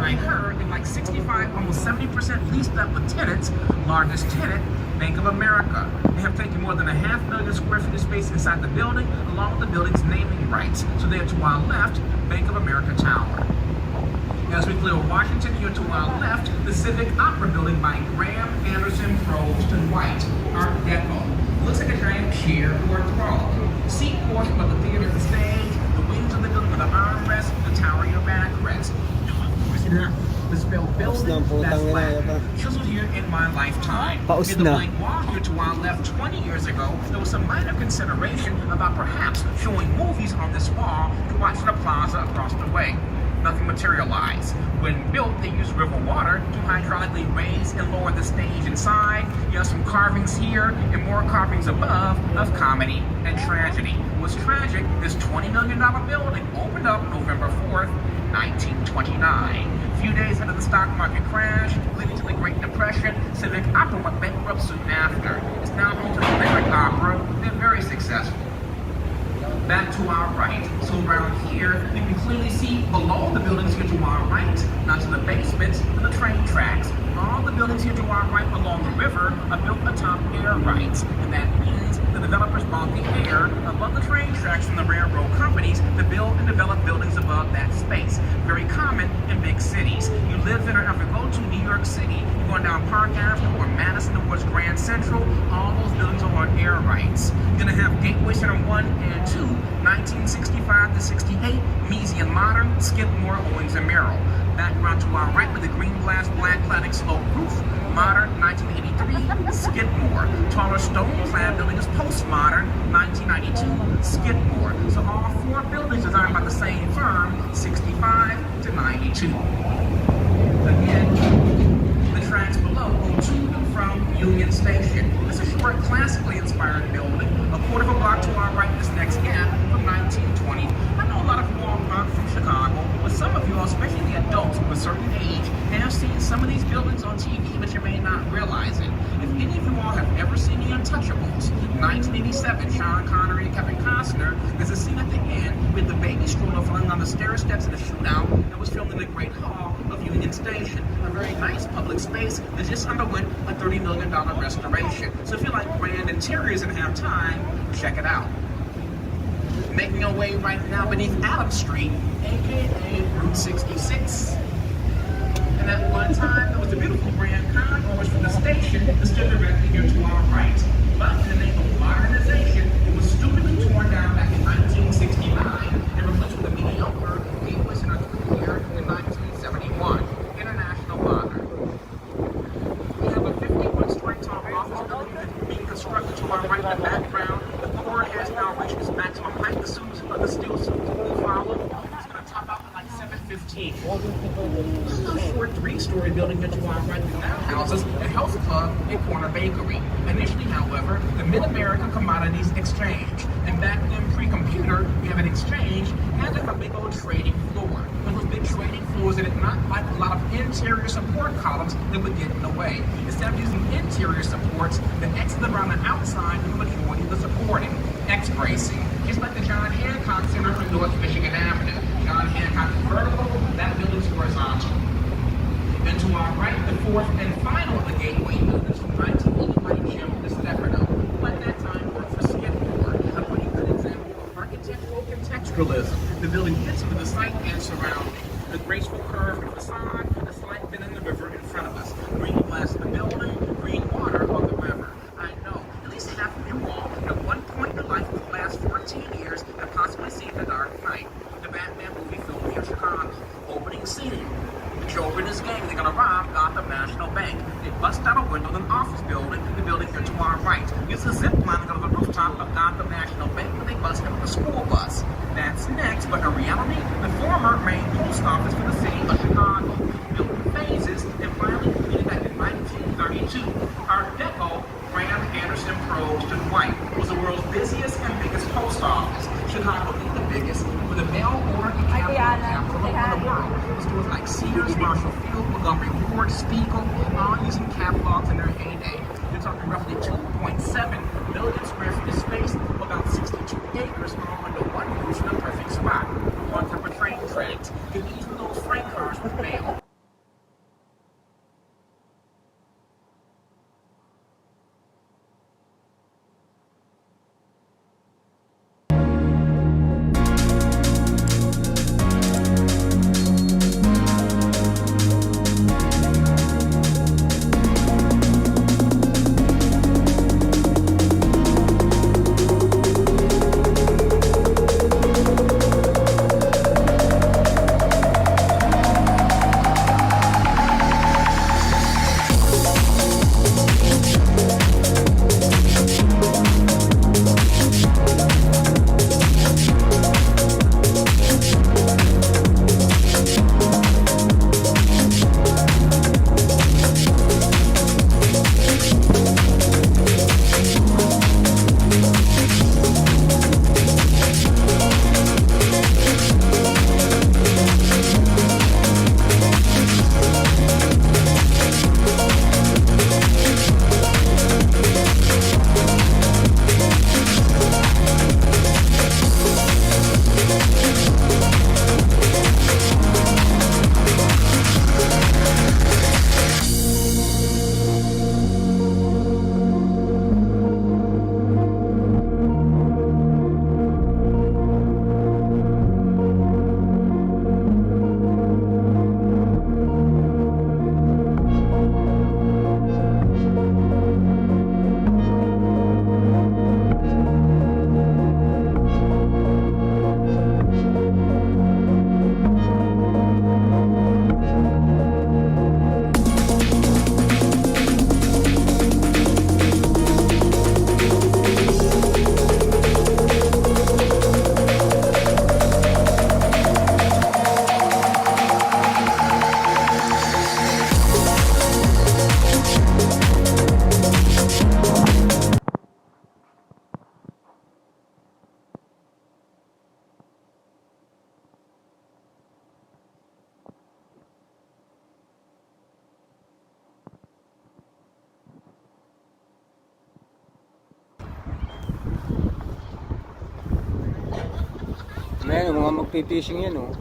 behind her, in like 65, almost 70% leased up with tenants. Largest tenant, Bank of America. They have taken more than 500,000 square feet of space inside the building, along with the building's naming rights. So there to our left, Bank of America Tower. As we clear Washington, here to our left, the Civic Opera Building by Graham, Anderson, Probst, and White, Art Deco. Looks like a giant chair or a throne. Seat portion of the theater, the stage, the wings of the building with the armrest, the tower, your backrest. The spelled building, that's Latin, chiseled here in my lifetime. In the blank wall here to our left 20 years ago, there was some minor consideration about perhaps showing movies on this wall to watch the plaza across the way. Nothing materialized. When built, they used river water to hydraulically raise and lower the stage inside. You have some carvings here and more carvings above of comedy and tragedy. What's tragic, this $20 million building opened up November 4th, 1929. A few days into the stock market crash, leading to the Great Depression, Civic Opera went bankrupt soon after. It's now home to the Lyric Opera. They're very successful. Back to our right. So around here, you can clearly see below the buildings here to our right, not to the basements, but the train tracks. All the buildings here to our right along the river are built atop air rights, and that means the developers bought the air above the train tracks from the railroad companies to build and develop buildings above that space. Very common in big cities. You live in or ever go to New York City, you're going down Park Avenue or Madison towards Grand Central, all those buildings are on air rights. You're going to have Gateway Center 1 and 2, 1965 to 68, Measy and Modern, Skidmore, Owings and Merrill. Background to our right with the green glass black cladding slope roof, Modern, 1983, Skidmore. Taller stone clad building is Postmodern, 1992, Skidmore. So all four buildings designed by the same firm, 65 to 92. Again, the tracks below go to and from Union Station. It's a short, classically inspired building. A quarter of a block to our right, this next gap from 1920. I know a lot of you all aren't from Chicago, but some of you all, especially the adults of a certain age, have seen some of these buildings on TV, but you may not realize it. If any of you all have ever seen The Untouchables, 1987, Sean Connery and Kevin Costner, there's a scene at the end with the baby stroller falling on the stair steps in a shootout that was filmed in the Great Hall of Union Station, a very nice public space that just underwent a $30 million restoration. So if you like grand interiors and have time, check it out. Making our way right now beneath Adams Street, aka Route 66. And at one time, there was a beautiful grand concourse from the station that stood directly here to our right. But in the name of modernization, it was stupidly torn down back in 1969 and replaced with a mediocre Gateway Center 3 here in 1971. International Modern. We have a 51-story tall office building being constructed to our right in the background. The floor has now reached its maximum height. The steel suit will follow. It's going to top out at like 715. A short 3-story building here to our right that now houses a health club and corner bakery. Initially, however, the Mid-American Commodities Exchange. And back then, pre-computer, we have an exchange and a big old trading floor. One of those big trading floors that did not like a lot of interior support columns that would get in the way. Instead of using interior supports, the X around the outside and the majority of the supporting. X-bracing. Just like the John Hancock Center on North Michigan Avenue. John Hancock is vertical, that building's horizontal. And to our right, the fourth and final of the Gateway buildings from 1980 by Jim DeStefano, who at that time worked for Skidmore, a pretty good example of architectural contextualism. The building fits into the site and surrounding. The graceful curve of the facade, a slight bend in the river in front of us. Green glass of the building, green water on the river. I know, at least half of you all, at one point in your life in the last 14 years, have possibly seen The Dark Knight, the Batman movie filmed here in Chicago. Opening scene. The Joker and his gang, they're gonna rob Gotham National Bank. They bust out a window in an office building, the building here to our right. Use a zip line to go to the rooftop of Gotham National Bank, where they bust in with a school bus. That's next, but in reality, the former main post office for the city of Chicago. Built in phases and finally completed back in 1932. Art Deco, Graham, Anderson, Probst, and White was the world's busiest and biggest post office. Chicago is the biggest, with a mail-order capital of the world. Stores like Sears, Marshall Field, Montgomery Ward, Spiegel, all using catalogs in their heyday. You're talking roughly 2.7 million square feet of space, about 62 acres, all under one roof in a perfect spot. One type of train tracks. You can easily load freight cars with mail. Ayan, mga magpipishing yan, oh.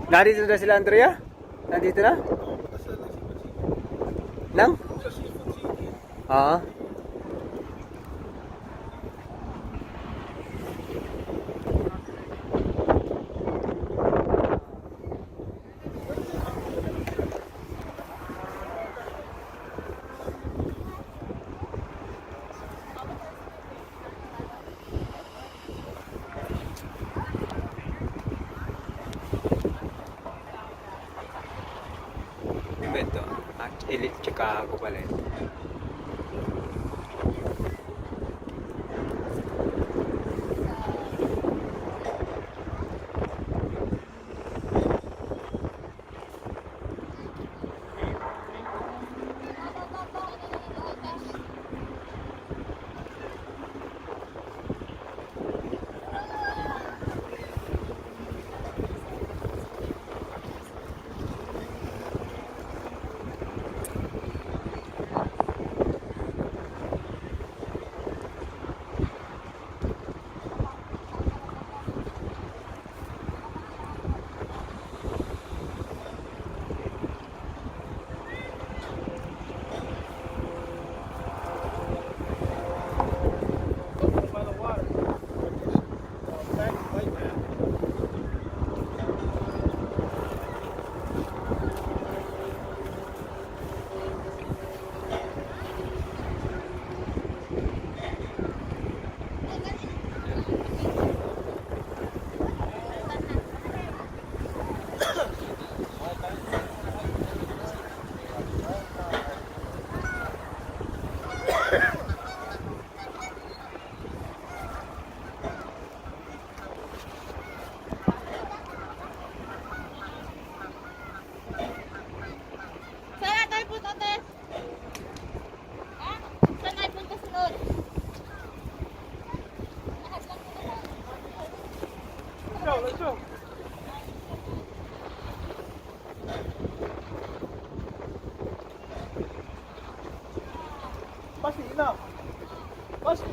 Nandito na sila, Andrea? Nandito na? Nang? Ah. Ito, Elite Chicago pala ito. Let's go. Pasti, enough. Pasti.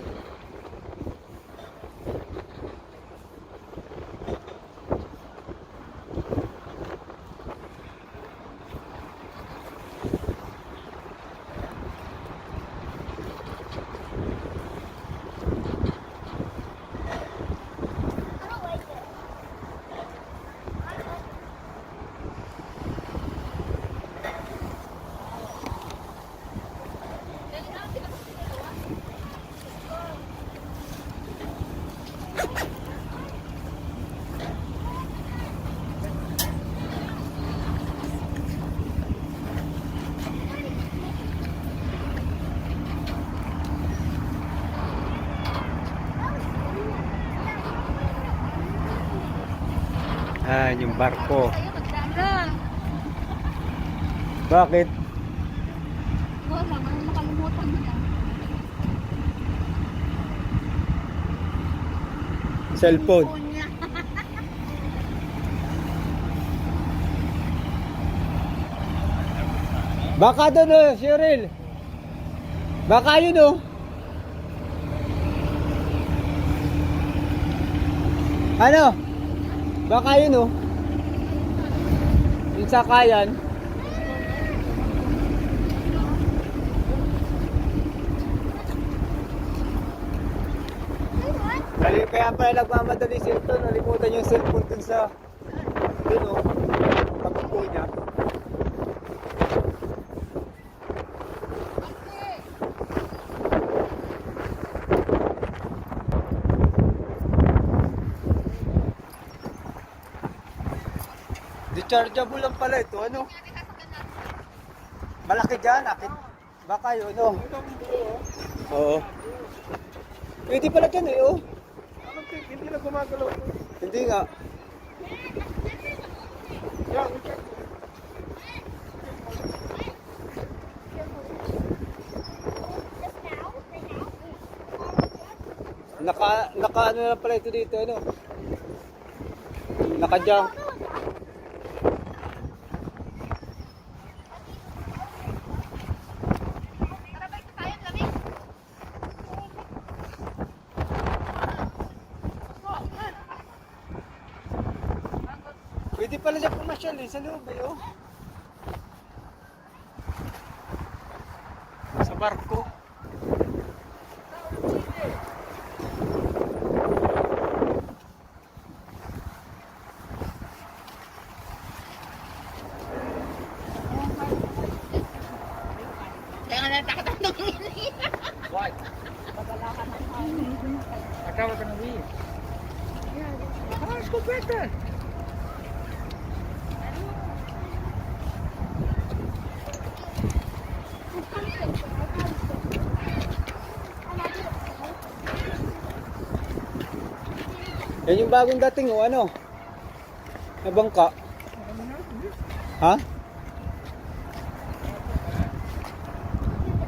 Ah, yung barko. Bakit? Wala, makalimutan mo na. Cellphone. Niya. Baka doon, oh, Cheryl. Baka yun, oh. Ano? Baka yun, oh. Yung sakayan. Kaya pala nagmamadali si Hilton, nalimutan yung cellphone dun sa dun, oh, pagpupo niya. Rechargeable lang pala ito, ano? Malaki dyan, akit. Baka yun, oh. Oo. Pwede pala dyan, eh, oh. Hindi na gumagalaw. Hindi nga. Yeah, Naka ano na pala ito dito, ano? Naka-jump. Pwede pala siya pumasyal eh, sa loob eh, oh. Sa barko. Kaya nga natakatandong ini. Why? I thought we're gonna leave. Oh, let's go back then. Yan yung bagong dating, oh, ano? Na bangka. Ha?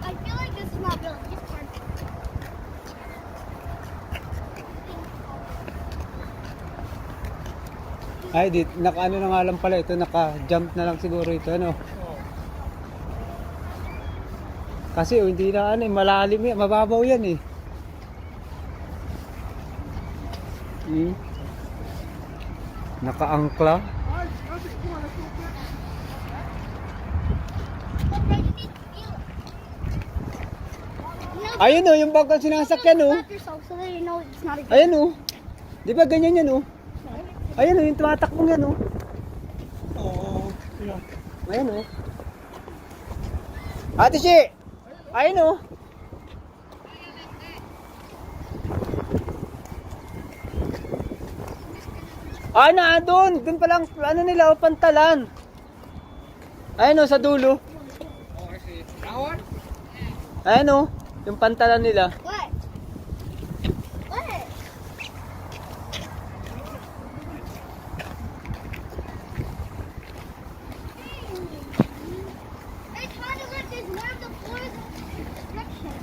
I feel like this is not built. It's perfect. Ay, naka-ano na nga lang pala ito, naka-jump na lang siguro ito, ano? Kasi oh, hindi na ano, malalim yan, mababaw yan eh. Naka-angkla. Ayun oh, yung bagong sinasakyan oh. So that you know it's not a Ayun oh. Di ba ganyan yan oh? Ayun oh, yung tumatakbong yan oh. Oo. Yeah. Ayun oh. Ate Shi! Ayun oh. Ah, na doon. Doon pa lang, ano nila, oh, pantalan. Ayun oh, sa dulo. Oh, I see. That one? Ayun oh, yung pantalan nila. What? What? It's hard to lift this one of the floors section.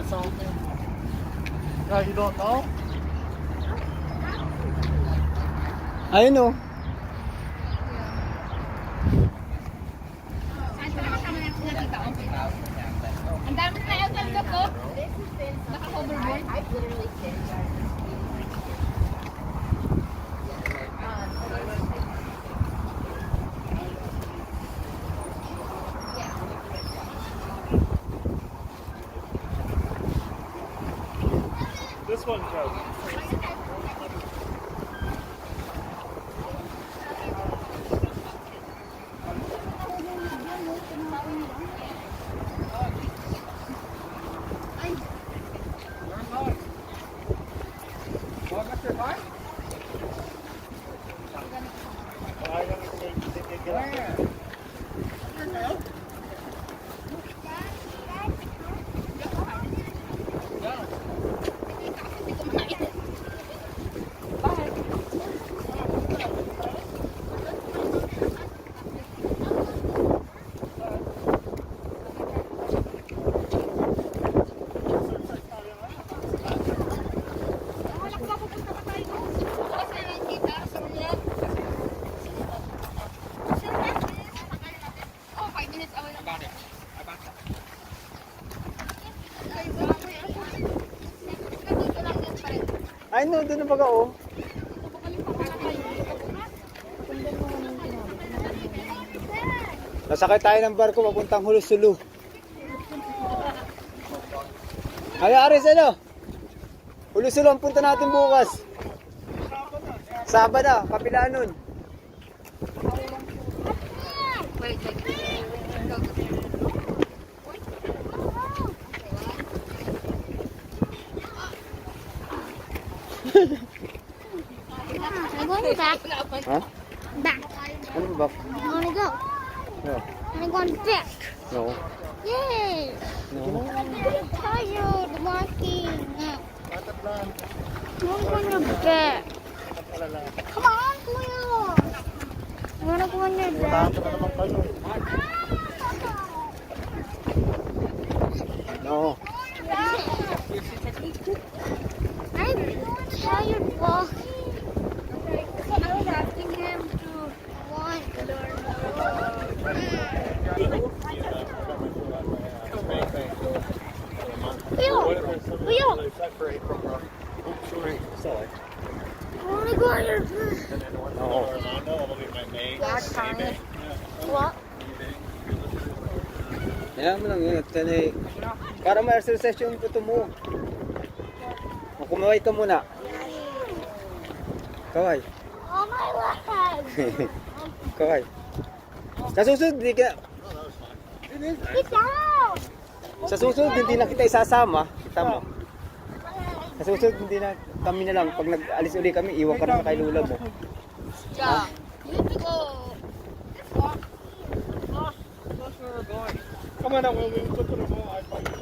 That's all. Yeah, you don't know? Ayun oh. Ang dami na yung tanda ko. Naka-hoverboard. This one goes. Ayun oh, doon na baga oh. Nasakay tayo ng barko papuntang Hulusulu. Ay, Aris, ano? Hulusulu ang punta natin bukas. Sabado, kapila nun. Wait. going back. Ha? Back. Ano ba? I wanna go. No. I wanna go back. No. Yay! No. I'm tired walking. I wanna go back. Come on, Kuya. I wanna go on your back. No. I'm tired walking. I was asking him to want. Kuya, I wanna go on your back. No. What? Kaya mo lang yun. Para ma-exercise yung puto mo. O, kumaway ka muna. Kaway. Oh my leg! Kaway. Sa susunod, hindi ka... Get down! Sa susunod, hindi na kita isasama. Kita mo. Sa susunod, hindi na kami na lang. Pag nag-alis uli kami, iwan ka na sa kay Lula mo. Yeah. You have to go. Come on, when we go to the mall, I find you.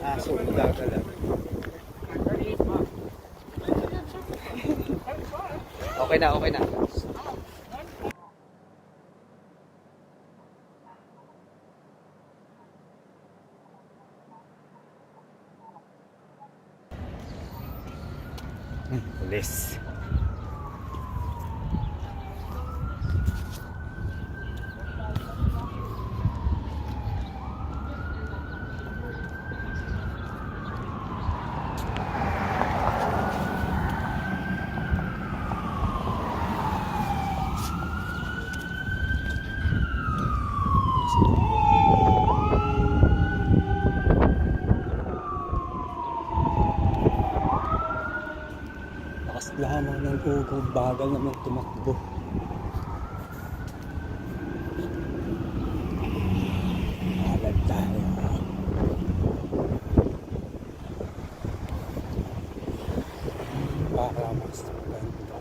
Aso, gagala. Okay na, okay na. Pulis. Lakas lamang ng ugo, bagal naman tumakbo. Alag tayo. Para mas maganda.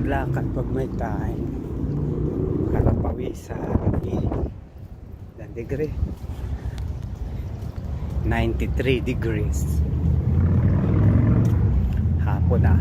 Lakad pag may time para pawisan. Ilang degree? 93 degrees. Hapon na.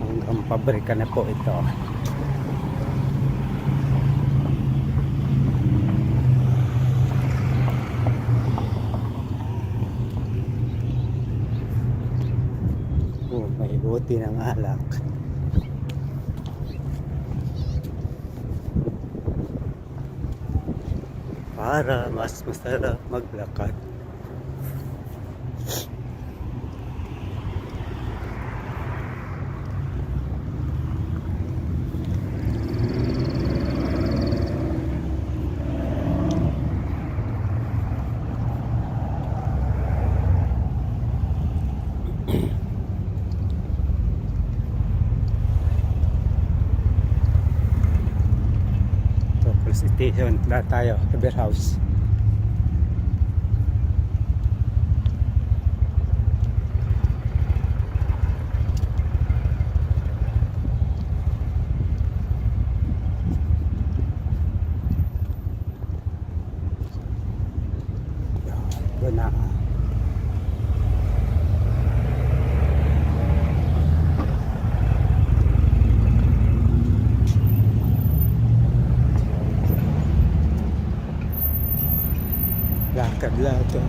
Hanggang pabrika na po ito. May buti ng alak. Para mas masarap maglakad. Station na tayo, Beer House. Ito na. Lakad-lakad.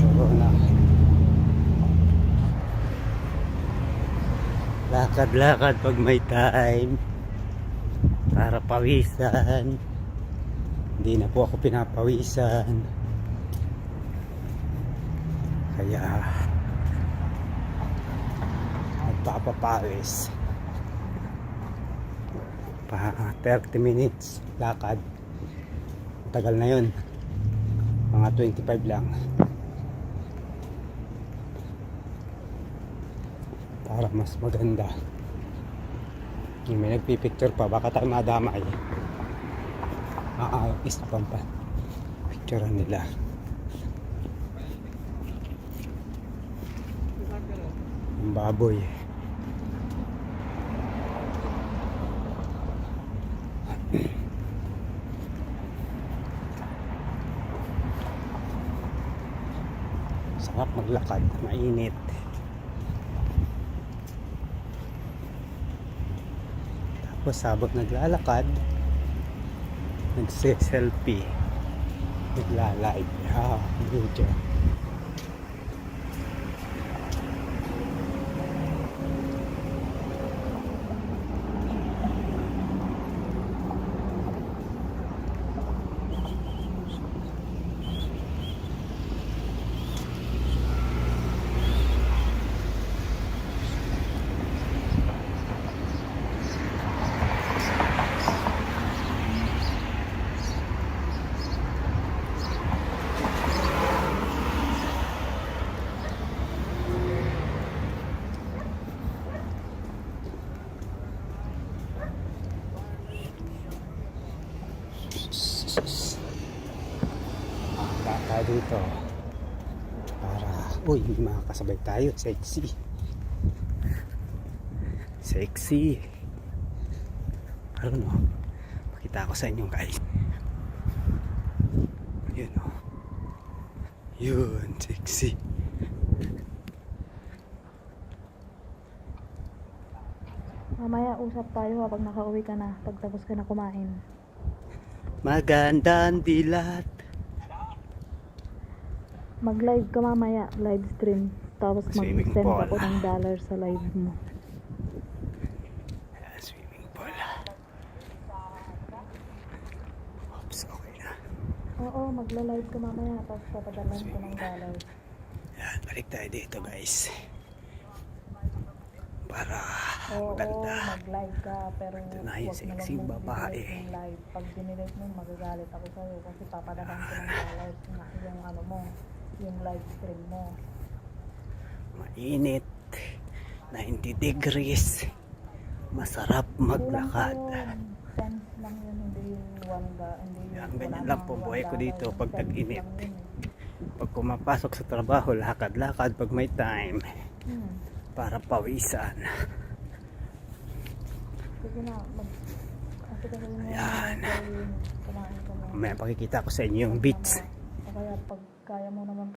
Oo na. Lakad-lakad pag may time. Para pawisan. Hindi na po ako pinapawisan. Kaya magpapapawis. Pa 30 minutes lakad. Tagal na yun. Mga 25 lang. Para mas maganda. Yung may nagpipicture pa, baka tayo madamay. Isa pa picturean nila. Yung baboy. Sarap maglakad, mainit. Tapos habang naglalakad, nagse-selfie, nagla-live. Video. Tayo dito para hindi makakasabay tayo. Sexy pero no, pakita ko sa inyo guys. Yun o, yun, sexy. Mamaya usap tayo kapag nakauwi ka na, pagtapos ka na kumain. Magandang dilat. Mag-live ka mamaya, live stream. Tapos Swimming mag-send pool. ako ng dollar sa live mo. Swimming pool. Oops, okay na. Oo, magla-live ka mamaya, tapos papadalan ko ng dollar. Yan, balik tayo dito guys. Para Oo, maganda. mag-live ka, pero Ito na yung huwag na sexy lang mo babae. i-delete yung live. Pag dinelete mo, magagalit ako sa'yo kasi papadalan ko ng dollar yung ano mo, yung live stream mo. Mainit. 90 degrees. Masarap maglakad. Cents lang yun, hindi yung hindi yung Yan, ganyan wala lang namang po buhay ko $1, dito pag cents tag-init. lang yun. Pag pumapasok sa trabaho, lakad-lakad pag may time. Para pawisan. Sige na, kasi kasi mo Ayan. kumain ka mo. May pakikita ko sa inyo yung beach. O kaya pag kaya mo naman